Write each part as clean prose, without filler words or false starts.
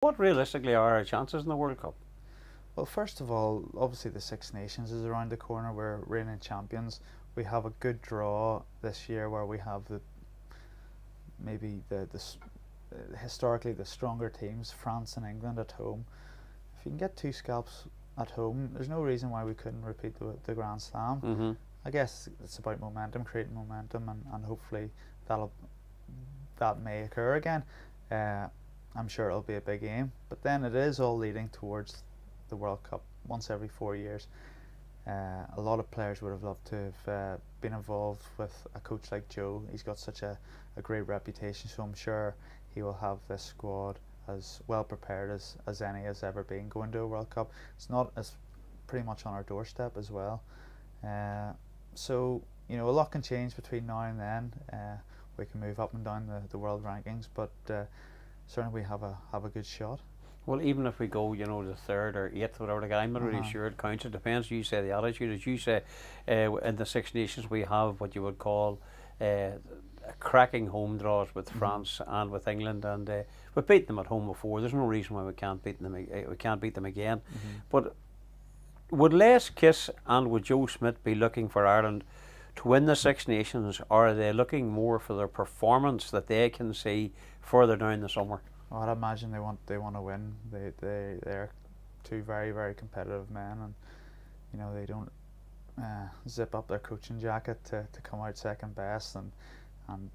What realistically are our chances in the World Cup? Well, first of all, obviously the Six Nations is around the corner. We're reigning champions. We have a good draw this year where we have maybe historically the stronger teams, France and England at home. If you can get two scalps at home, there's no reason why we couldn't repeat the Grand Slam. Mm-hmm. I guess it's about momentum, creating momentum, and hopefully that may occur again. I'm sure it'll be a big aim, but then it is all leading towards the World Cup once every 4 years. A lot of players would have loved to have been involved with a coach like Joe. He's got such a great reputation, so I'm sure he will have this squad as well prepared as any has ever been going to a World Cup. It's pretty much on our doorstep as well. So a lot can change between now and then. We can move up and down the world rankings, but certainly we have a good shot. Well, even if we go, the third or eighth, whatever, I'm not really sure it counts. It depends. You say the attitude, as you say, in the Six Nations we have what you would call cracking home draws with France and with England, and we've beaten them at home before. There's no reason why we can't beat them. We can't beat them again. But would Les Kiss and would Joe Schmidt be looking for Ireland to win the Six Nations, or are they looking more for their performance that they can see further down the summer? Well, I'd imagine they want to win. They're two very, very competitive men, and they don't zip up their coaching jacket to come out second best, and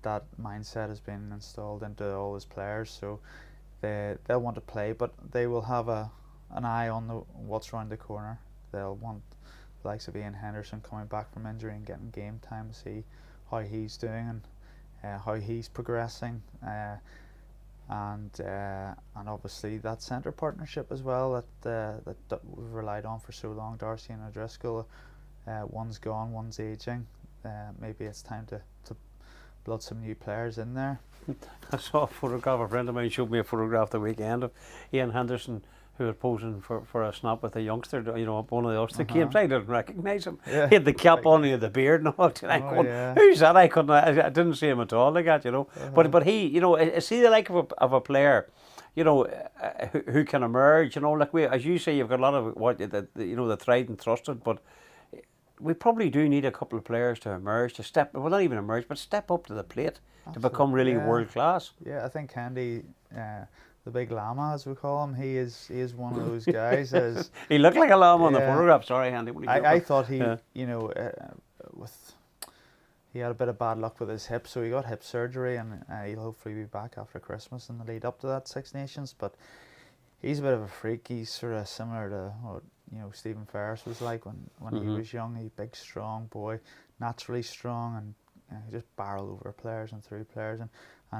that mindset has been installed into all his players. So they'll want to play, but they will have an eye on what's around the corner. They'll want the likes of Ian Henderson coming back from injury and getting game time to see how he's doing and how he's progressing. And obviously that centre partnership as well that we've relied on for so long, Darcy and O'Driscoll. One's gone, one's ageing. Maybe it's time to blood some new players in there. I saw a photograph. A friend of mine showed me a photograph the weekend of Ian Henderson, who was posing for a snap with a youngster, one of the Ulster games. I didn't recognise him. Yeah. He had the cap on, he had the beard and all. Who's that? I didn't see him at all like that, But he, is he the like of a player, who can emerge, like as you say, you've got a lot of the tried and trusted, but we probably do need a couple of players to emerge, not even emerge, but step up to the plate. Absolutely. To become really world class. Yeah, I think Candy, the big llama as we call him, he is one of those guys. He looked like a llama on the photograph. Sorry, Andy. I thought he, he had a bit of bad luck with his hip, so he got hip surgery, and he'll hopefully be back after Christmas in the lead up to that Six Nations. But he's a bit of a freak. He's sort of similar to what Stephen Ferris was like when he was young. He's a big, strong boy, naturally strong, and he just barrel over players and through players, and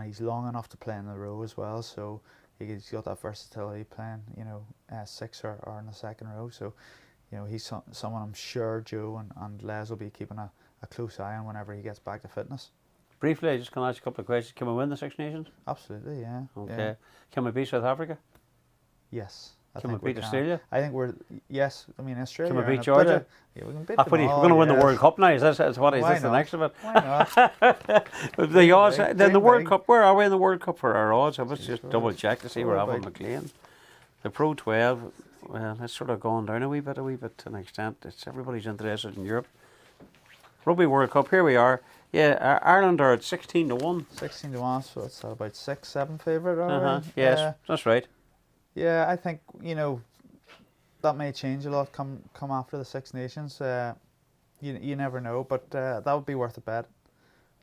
he's long enough to play in the row as well. So he's got that versatility playing, six or in the second row. So he's someone I'm sure Joe and Les will be keeping a close eye on whenever he gets back to fitness. Briefly, I just can ask you a couple of questions. Can we win the Six Nations? Absolutely, yeah. Okay. Yeah. Can we beat South Africa? Yes. Can we beat Australia? I think yes. I mean, Australia. Can we beat Georgia? Yeah, we can beat them all. We're going to win the World Cup now. Is this the next of it? Why not? The odds. Then the World Cup. Where are we in the World Cup for our odds? I must just double check to see where Alan McLean. The Pro 12. Well, it's sort of gone down a wee bit to an extent. Everybody's interested in Europe. Rugby World Cup. Here we are. Yeah, Ireland are at 16-1. 16-1. So it's about 6-7 favourite. Yes, that's right. Yeah, I think that may change a lot come after the Six Nations. You never know, but that would be worth a bet.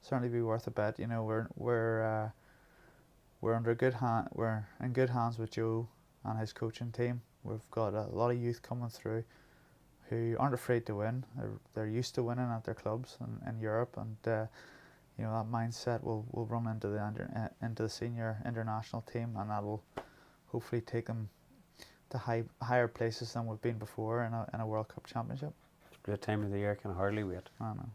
Certainly be worth a bet. We're under good hand. We're in good hands with Joe and his coaching team. We've got a lot of youth coming through who aren't afraid to win. They're used to winning at their clubs in Europe, and that mindset will run into the senior international team, and that will hopefully take them to higher places than we've been before in a World Cup championship. It's a great time of the year. Can hardly wait. I know.